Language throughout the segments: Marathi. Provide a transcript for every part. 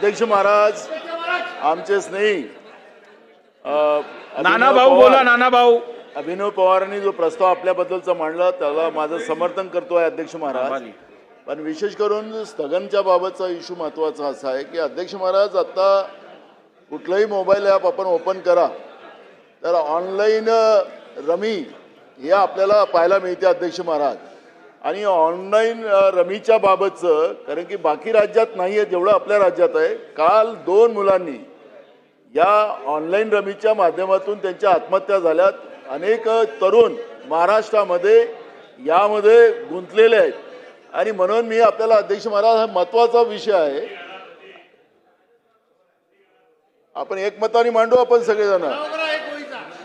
अध्यक्ष महाराज आमचे स्नेही नाना भाऊ बोला. नाना भाऊ अभिनव पवारांनी जो प्रस्ताव आपल्याबद्दलचा मांडला त्याला माझं समर्थन करतोय अध्यक्ष महाराज. पण विशेष करून स्थगनच्या बाबतचा इश्यू महत्त्वाचा असा आहे की अध्यक्ष महाराज आता कुठलंही मोबाईल ॲप आपण ओपन करा तर ऑनलाईन रमी हे आपल्याला पाहायला मिळते अध्यक्ष महाराज. आणि ऑनलाईन रमीच्या बाबतचं कारण की बाकी राज्यात नाही आहे जेवढं आपल्या राज्यात आहे. काल 2 मुलांनी या ऑनलाईन रमीच्या माध्यमातून त्यांच्या आत्महत्या झाल्यात. अनेक तरुण महाराष्ट्रामध्ये यामध्ये गुंतलेले आहेत आणि म्हणून मी आपल्याला अध्यक्ष महाराज हा महत्त्वाचा विषय आहे आपण एकमताने मांडू आपण सगळेजण.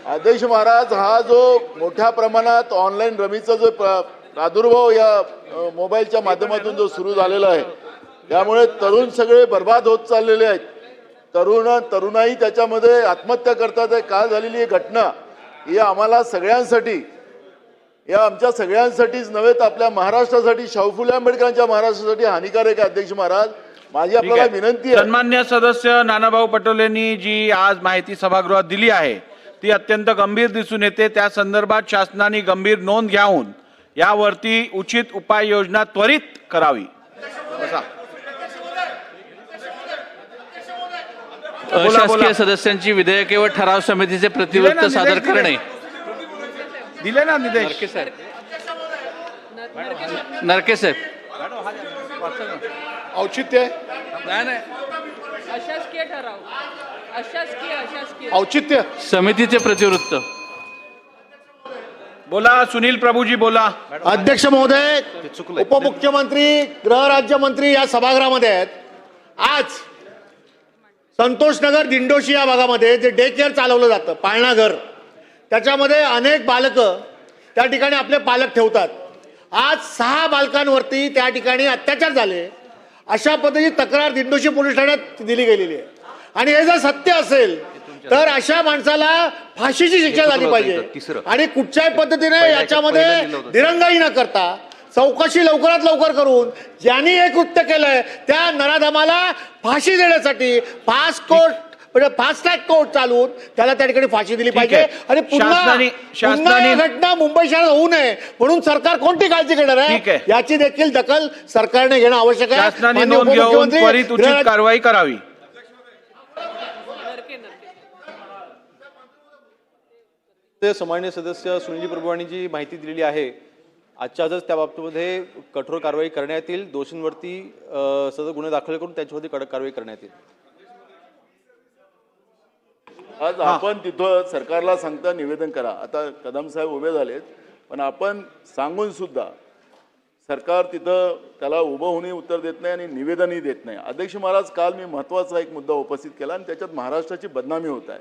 अध्यक्ष महाराज हा जो मोठ्या प्रमाणात ऑनलाईन रमीचा जो प्रादुर्भाव या मोबाईलच्या माध्यमातून जो सुरू झालेला आहे त्यामुळे तरुण सगळे बर्बाद होत चाललेले आहेत. तरुणाई त्याच्यामध्ये आत्महत्या करतात आहे. काल झालेली ही घटना ही आम्हाला सगळ्यांसाठी या आमच्या सगळ्यांसाठीच नव्हे तर आपल्या महाराष्ट्रासाठी शाहू फुले आंबेडकरांच्या महाराष्ट्रासाठी हानिकारक आहे. अध्यक्ष महाराज माझी आपल्याला विनंती आहे. सन्मान्य सदस्य नानाभाऊ पटोलेंनी जी आज माहिती सभागृहात दिली आहे ती अत्यंत गंभीर दिसून येते. त्या संदर्भात शासनाने गंभीर नोंद घेऊन यावरती उचित उपाययोजना त्वरित करावी. अशासकीय सदस्यांची विधेयके व ठराव समितीचे प्रतिवृत्त सादर करणे. दिले ना निदेश नरके साहेब. औचित्य अशासकीय ठराव अशासकीय औचित्य समितीचे प्रतिवृत्त. बोला. सुनील प्रभूजी बोला. अध्यक्ष महोदय उपमुख्यमंत्री गृह राज्यमंत्री या सभागृहामध्ये आहेत. आज संतोषनगर दिंडोशी या भागामध्ये जे डे केअर चालवलं जातं पाळणा घर त्याच्यामध्ये अनेक बालकं त्या ठिकाणी आपले पालक ठेवतात. आज 6 बालकांवरती त्या ठिकाणी अत्याचार झाले अशा पद्धतीची तक्रार दिंडोशी पोलीस ठाण्यात दिली गेलेली आहे. आणि हे जर सत्य असेल तर अशा माणसाला फाशीची शिक्षा झाली पाहिजे आणि कुठच्याही पद्धतीने याच्यामध्ये दिरंगाई न करता चौकशी लवकरात लवकर करून ज्यांनी हे कृत्य केलंय त्या नराधमाला फाशी देण्यासाठी फास्ट ट्रॅक कोर्ट चालून त्याला त्या ठिकाणी फाशी दिली पाहिजे. आणि पुन्हा घटना मुंबई शहरात होऊ नये म्हणून सरकार कोणती काळजी घेणार आहे याची देखील दखल सरकारने घेणं आवश्यक आहे. शासनाने नोंद घेऊन त्वरित उचित कारवाई करावी. सन्माननीय सदस्य सुनील प्रभू यांनी जी माहिती दिलेली आहे आजच्या आजच त्या बाबतीमध्ये कठोर कारवाई करण्यात येईल. दोषींवरती सदर गुन्हे दाखल करून त्यांच्यावरती कडक कारवाई करण्यात येईल. आज आपण तिथं सरकारला सांगता निवेदन करा. आता कदम साहेब उभे झालेत पण आपण सांगून सुद्धा सरकार तिथं त्याला उभं होऊनही उत्तर देत नाही आणि निवेदनही देत नाही. अध्यक्ष महाराज काल मी महत्त्वाचा एक मुद्दा उपस्थित केला आणि त्याच्यात महाराष्ट्राची बदनामी होत आहे.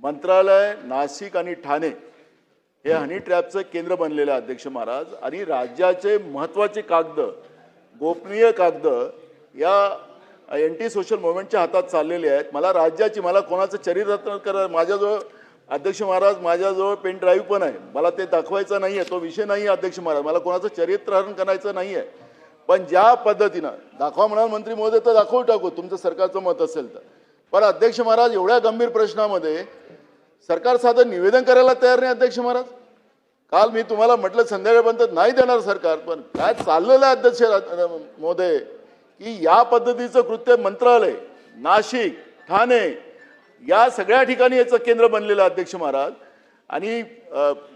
मंत्रालय नाशिक आणि ठाणे हे हनी ट्रॅपचं केंद्र बनलेलं आहे अध्यक्ष महाराज. आणि राज्याचे महत्त्वाचे कागद गोपनीय कागद या एंटी सोशल मुवमेंटच्या हातात चाललेले आहेत. मला कोणाचं चरित्र करा माझ्याजवळ अध्यक्ष महाराज माझ्याजवळ पेन ड्राईव्ह पण आहे. मला ते दाखवायचं नाही आहे तो विषय नाही आहे अध्यक्ष महाराज. मला कोणाचं चरित्रहरण करायचं नाही आहे. पण ज्या पद्धतीनं दाखवा म्हणाल मंत्री महोदय तर दाखवू टाकू तुमचं सरकारचं मत असेल तर. पण अध्यक्ष महाराज एवढ्या गंभीर प्रश्नामध्ये सरकार साधं निवेदन करायला तयार नाही अध्यक्ष महाराज. काल मी तुम्हाला म्हटलं संध्याकाळपर्यंत नाही देणार सरकार. पण काय चाललेलं आहे अध्यक्ष महोदय की या पद्धतीचं कृत्य मंत्रालय नाशिक ठाणे या सगळ्या ठिकाणी याचं केंद्र बनलेलं आहे अध्यक्ष महाराज. आणि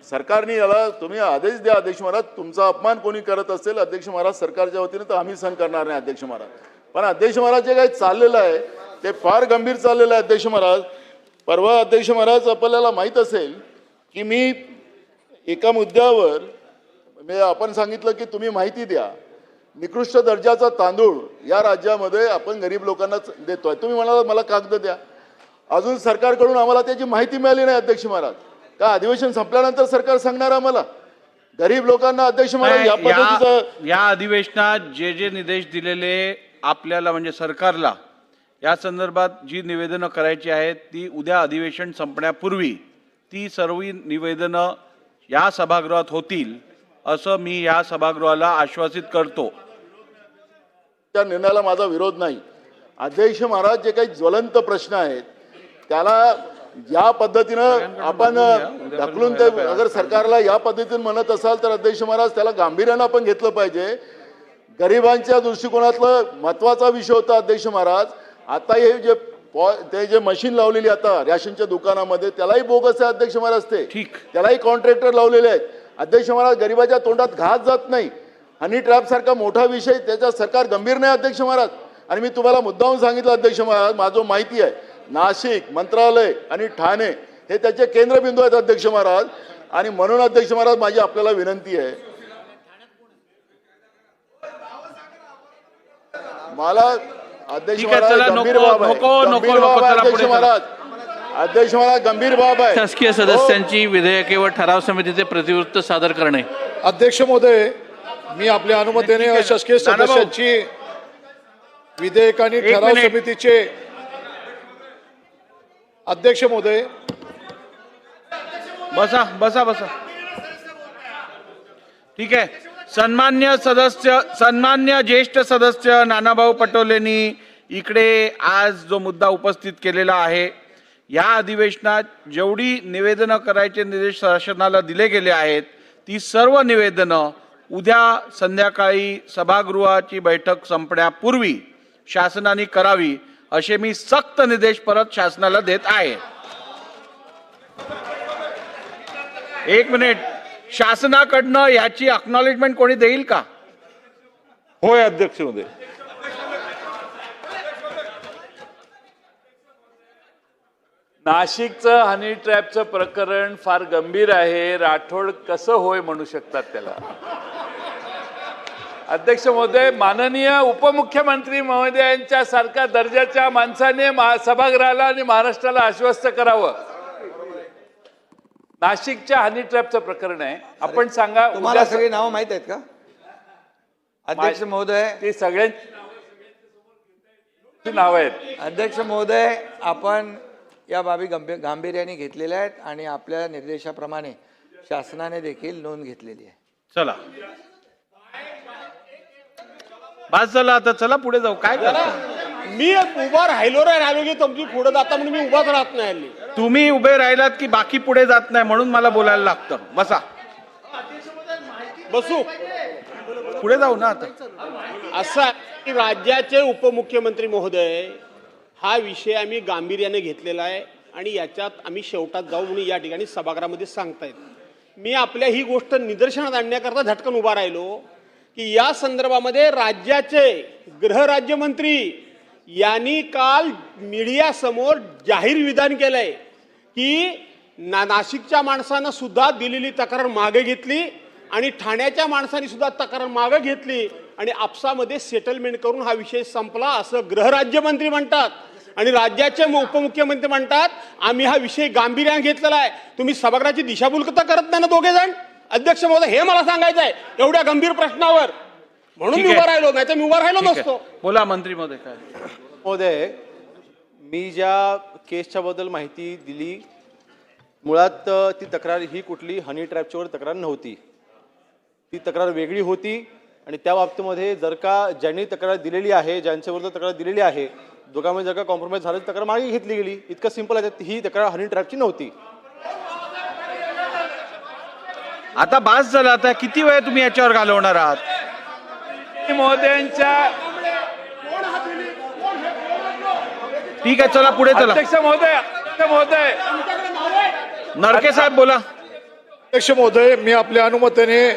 सरकारने याला तुम्ही आदेश द्या अध्यक्ष महाराज. तुमचा अपमान कोणी करत असेल अध्यक्ष महाराज सरकारच्या वतीनं तर आम्ही सहन करणार नाही अध्यक्ष महाराज. पण अध्यक्ष महाराज जे काही चाललेलं आहे ते फार गंभीर चाललेलं आहे अध्यक्ष महाराज. परवा अध्यक्ष महाराज आपल्याला माहीत असेल की मी एका मुद्द्यावर आपण सांगितलं की तुम्ही माहिती द्या. निकृष्ट दर्जाचा तांदूळ या राज्यामध्ये आपण गरीब लोकांना देतोय. तुम्ही म्हणाला मला कागद द्या. अजून सरकारकडून आम्हाला त्याची माहिती मिळाली नाही अध्यक्ष महाराज. का अधिवेशन संपल्यानंतर सरकार सांगणार आम्हाला गरीब लोकांना अध्यक्ष महाराज या पद्धतीचं या अधिवेशनात जे निर्देश दिलेले आपल्याला म्हणजे सरकारला या संदर्भात जी निवेदनं करायची आहेत ती उद्या अधिवेशन संपण्यापूर्वी ती सर्व निवेदनं या सभागृहात होतील असं मी या सभागृहाला आश्वासित करतो. त्या निर्णयाला माझा विरोध नाही. अध्यक्ष महाराज जे काही ज्वलंत प्रश्न आहेत त्याला या पद्धतीनं आपण ढकलून ते अगर सरकारला या पद्धतीने म्हणत असाल तर अध्यक्ष महाराज त्याला गांभीर्यानं आपण घेतलं पाहिजे. गरिबांच्या दृष्टिकोनातलं महत्वाचा विषय होता अध्यक्ष महाराज. आता हे जे ते जे मशीन लावलेली आता रॅशनच्या दुकानामध्ये त्यालाही बोगस आहे अध्यक्ष महाराज. ते त्यालाही कॉन्ट्रॅक्टर लावलेले आहेत अध्यक्ष महाराज. गरिबाच्या तोंडात घास जात नाही. हनी ट्रॅप सारखा मोठा विषय त्याचा सरकार गंभीर नाही अध्यक्ष महाराज. आणि मी तुम्हाला मुद्दाहून सांगितलं अध्यक्ष महाराज, माझं माहिती आहे नाशिक, मंत्रालय आणि ठाणे हे त्याचे केंद्रबिंदू आहेत अध्यक्ष महाराज. आणि म्हणून अध्यक्ष महाराज माझी आपल्याला विनंती आहे, मला अध्यक्ष महाराज गंभीर बाब आहे, गंभीर बाब आहे अध्यक्ष महाराज. अध्यक्ष महाराज गंभीर बाब आहे. शासकीय सदस्यांची विधेयके व ठराव समितीचे प्रतिवृत्त सादर करणे. अध्यक्ष महोदय, मी आपल्या अनुमतीने अशासकीय सदस्यांची विधेयक आणि ठराव समितीचे अध्यक्ष महोदय. बसा बसा बसा. ठीक आहे. सन्मान्य ज्येष्ठ सदस्य नानाभाऊ पटोलेंनी इकडे आज जो मुद्दा उपस्थित केलेला आहे, या अधिवेशनात जेवढी निवेदनं करायचे निर्देश शासनाला दिले गेले आहेत ती सर्व निवेदनं उद्या संध्याकाळी सभागृहाची बैठक संपण्यापूर्वी शासनाने करावी असे मी सक्त निर्देश परत शासनाला देत आहे. एक मिनिट, शासनाकडनं याची अक्नॉलेजमेंट कोणी देईल का? होय अध्यक्ष महोदय. नाशिकचं हनी ट्रॅपचं प्रकरण फार गंभीर आहे. राठोड कसं होय म्हणू शकतात त्याला? अध्यक्ष महोदय, माननीय उपमुख्यमंत्री महोदयांच्या सारख्या दर्जाच्या माणसाने सभागृहाला आणि महाराष्ट्राला आश्वस्त करावं. नाशिकच्या हनी ट्रॅपचं प्रकरण आहे. आपण सांगा, तुम्हाला सगळी नावं माहित आहेत का अध्यक्ष महोदय? ती सगळ्यांची नावं आहेत. अध्यक्ष महोदय, आपण या बाबी गांभीर्याने घेतलेल्या आहेत आणि आपल्या निर्देशाप्रमाणे शासनाने देखील नोंद घेतलेली आहे. चला बस झालं आता, चला पुढे जाऊ. काय करता? मी उभा राहिलो की तुमची पुढे जाता म्हणून मी उभाच राहत नाही. तुम्ही उभे राहिलात की बाकी पुढे जात नाही म्हणून मला बोलायला लागतं. बसा. बसू. पुढे जाऊ ना आता. असं की राज्याचे उपमुख्यमंत्री महोदय, हा विषय आम्ही गांभीर्याने घेतलेला आहे आणि याच्यात आम्ही शेवटात जाऊ म्हणून या ठिकाणी सभागृहामध्ये सांगतायत. मी आपल्या ही गोष्ट निदर्शनात आणण्याकरता झटकन उभा राहिलो की या संदर्भामध्ये राज्याचे गृहराज्यमंत्री यांनी काल मीडिया समोर जाहीर विधान केलंय की नाशिकच्या माणसानं सुद्धा दिलेली तक्रार मागे घेतली आणि ठाण्याच्या माणसांनी सुद्धा तक्रार मागे घेतली आणि आपसामध्ये सेटलमेंट करून हा विषय संपला असं गृहराज्यमंत्री म्हणतात. आणि राज्याचे उपमुख्यमंत्री म्हणतात आम्ही हा विषय गांभीर्याने घेतलेला आहे. तुम्ही सभागृहाची दिशाभूल करत नाही ना दोघे जण? अध्यक्ष महोदय, हे मला सांगायचं आहे एवढ्या गंभीर प्रश्नावर, म्हणून मी उभा राहिलो, नाही तर मी उभा राहिलो नसतो. बोला मंत्री महोदय. काय महोदय, मी ज्या केसच्या बद्दल माहिती दिली, मुळात ती तक्रार ही कुठली हनी ट्रॅपच्यावर तक्रार नव्हती. ती तक्रार वेगळी होती आणि त्या बाबतीमध्ये जर का ज्यांनी तक्रार दिलेली आहे, ज्यांच्याविरुद्ध तक्रार दिलेली आहे, दोघांमध्ये जर का कॉम्प्रोमाइज झालं तक्रार मागे घेतली गेली. इतकं सिंपल आहे. ही तक्रार हनी ट्रॅपची नव्हती. आता बास झाला. आता किती वेळ तुम्ही याच्यावर घालवणार आहात? महोदयांच्या ठीक आहे, चला पुढे चला. अध्यक्ष महोदय, नरके साहेब बोला. अध्यक्ष महोदय, मी आपल्या अनुमतीने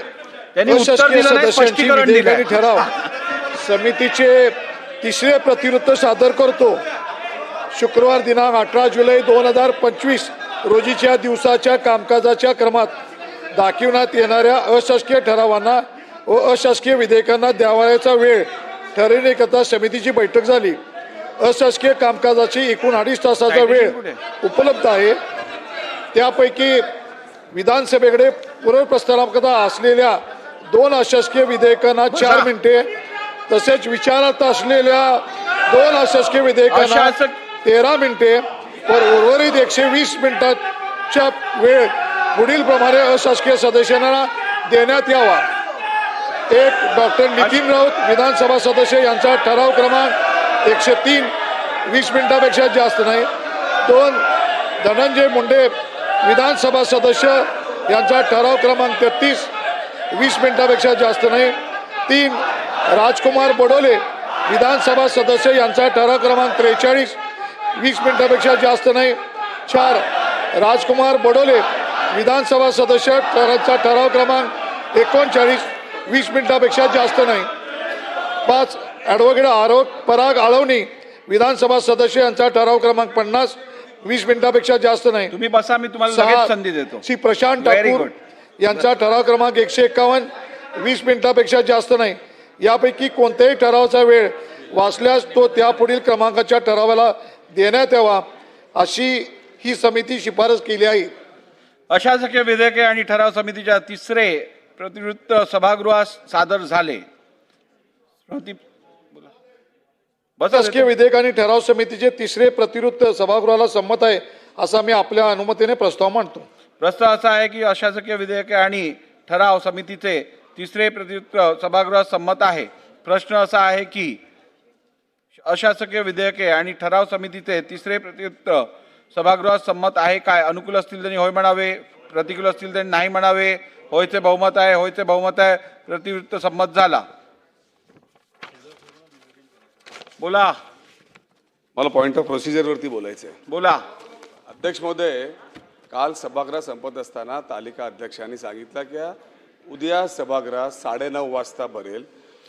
त्यांनी उत्तर अशासकीय दिलं नाही, सदस्यांची स्पष्टीकरण विधेयक आणि दिलंय. ठराव समितीचे तिसरे प्रतिवृत्त सादर करतो. शुक्रवार दिनांक 18 जुलै 2025 रोजीच्या दिवसाच्या कामकाजाच्या क्रमात दाखविण्यात येणाऱ्या अशासकीय ठरावांना व अशासकीय विधेयकांना द्यावयाचा वेळ ठरविण्याकरता समितीची बैठक झाली. अशासकीय कामकाजाची एकूण 2.5 तासाचा वेळ उपलब्ध आहे. त्यापैकी विधानसभेकडे पुनर्प्रस्तावाकरता असलेल्या 2 अशासकीय विधेयकांना 4 मिनिटे, तसेच विचारात असलेल्या 2 अशासकीय विधेयकांना 13 मिनिटे व उर्वरित 120 मिनिटांचा वेळ पुढील प्रमाणे अशासकीय सदस्यांना देण्यात यावा. 1. डॉक्टर नितीन राऊत विधानसभा सदस्य यांचा ठराव क्रमांक 103 20 मिनिटापेक्षा जास्त नाही. 2 धनंजय मुंडे विधानसभा सदस्य यांचा ठराव क्रमांक 33 20 मिनिटापेक्षा जास्त नाही. 3 राजकुमार बडोले विधानसभा सदस्य यांचा ठराव क्रमांक 43 20 मिनिटापेक्षा जास्त नाही. 4 राजकुमार बडोले विधानसभा सदस्य यांचा ठराव क्रमांक 39 20 मिनिटापेक्षा जास्त नाही. 5 ॲडव्होकेट पराग आळवणी विधानसभा सदस्य यांचा ठराव क्रमांक 50 20 मिनिटापेक्षा जास्त नाही. तुम्ही बसा, मी तुम्हाला लगेच संधी देतो. Shri Prashant Very Thakur good. यांचा ठराव क्रमांक 151 20 मिनिटापेक्षा जास्त नाही. यापैकी कोणत्याही ठरावाचा वेळ वाचल्यास तो त्यापुढील क्रमांकाच्या ठरावाला देण्यात यावा अशी ही समिती शिफारस केली आहे. अशासकीय विधेयके आणि ठराव समितीच्या तिसरे प्रतिवृत्त सभागृहास सादर झाले. शासकीय विधेयक आणि ठराव समितीचे तिसरे प्रतिवृत्त सभागृहाला संमत आहे असा मी आपल्या अनुमतीने प्रस्ताव मांडतो. प्रस्ताव असा आहे की अशासकीय विधेयके आणि ठराव समितीचे तिसरे प्रतिवृत्त सभागृहात संमत आहे. प्रश्न असा आहे की अशासकीय विधेयके आणि ठराव समितीचे तिसरे प्रतिवृत्त सभागृहात संमत आहे काय? अनुकूल असतील त्यांनी होय म्हणावे, प्रतिकूल असतील त्यांनी नाही म्हणावे. होयचे बहुमत आहे, होयचे बहुमत आहे. प्रतिवृत्त संमत झाला. बोला मला पॉइंट ऑफ प्रोसिजरवरती बोलायचं आहे. बोला. अध्यक्ष महोदय, काल सभागृह संपत असताना तालिका अध्यक्षांनी सांगितलं की उद्या सभागृह 9:30 वाजता भरेल.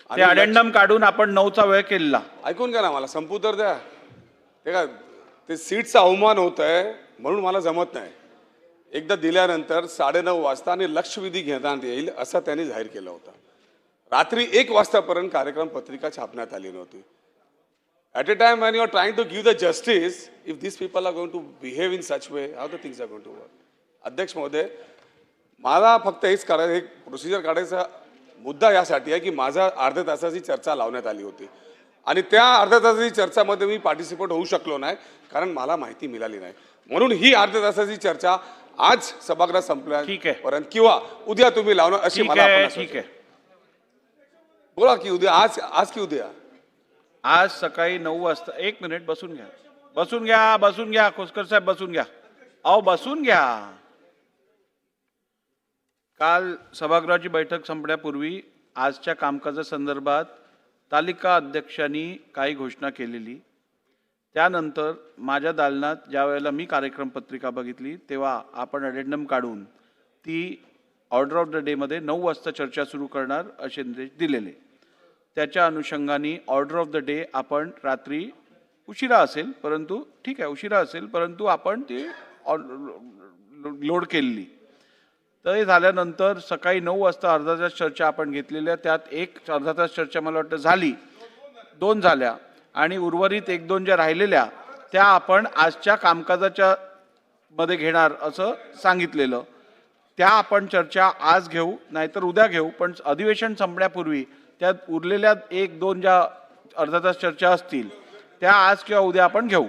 ते अडेंडम काढून आपण 9चा वेळ केलेला. ऐकून घ्या ना, मला संपू तर द्या. ते का ते सीटचा अवमान होत आहे म्हणून मला जमत नाही. एकदा दिल्यानंतर 9:30 वाजता आणि लक्षवेधी घेण्यात येईल असं त्यांनी जाहीर केलं होतं. रात्री 1 वाजतापर्यंत कार्यक्रम पत्रिका छापण्यात आली नव्हती. At a time when you are trying to give the justice, if these people are going to behave in such way, how the things are going to work? अध्यक्ष महोदय, मला फक्त हेच करायचं, एक प्रोसिजर काढायचा मुद्दा यासाठी आहे की माझा अर्ध्या तासाची चर्चा लावण्यात आली होती आणि त्या अर्ध्या तासाची चर्चामध्ये मी पार्टिसिपेट होऊ शकलो नाही कारण मला माहिती मिळाली नाही. म्हणून ही अर्ध्या तासाची चर्चा आज सभागृह संपल्यापर्यंत किंवा उद्या तुम्ही लावणार अशी मला ठीक आहे. बोला की उद्या, आज की उद्या? आज सकाळी 9 वाजता. 1 मिनिट, बसून घ्या, बसून घ्या, बसून घ्या. खोसकर साहेब बसून घ्या. अहो बसून घ्या. काल सभागृहाची बैठक संपण्यापूर्वी आजच्या कामकाजासंदर्भात तालिका अध्यक्षांनी काही घोषणा केलेली. त्यानंतर माझ्या दालनात ज्या वेळेला मी कार्यक्रम पत्रिका बघितली तेव्हा आपण अडेंडम काढून ती ऑर्डर ऑफ द डेमध्ये 9 वाजता चर्चा सुरू करणार असे निर्देश दिलेले. त्याच्या अनुषंगाने ऑर्डर ऑफ द डे आपण रात्री उशिरा असेल, परंतु ठीक आहे उशिरा असेल, परंतु आपण ती लोड केलेली. तर हे झाल्यानंतर सकाळी 9 वाजता अर्धा तास चर्चा आपण घेतलेल्या, त्यात एक अर्धा तास चर्चा मला वाटतं झाली, 2 झाल्या आणि उर्वरित 1-2 ज्या राहिलेल्या त्या आपण आजच्या कामकाजाच्या मध्ये घेणार असं सांगितलेलं. त्या आपण चर्चा आज घेऊ नाहीतर उद्या घेऊ, पण अधिवेशन संपण्यापूर्वी त्यात उरलेल्या 1-2 ज्या अर्धा तास चर्चा असतील त्या आज किंवा उद्या आपण घेऊ.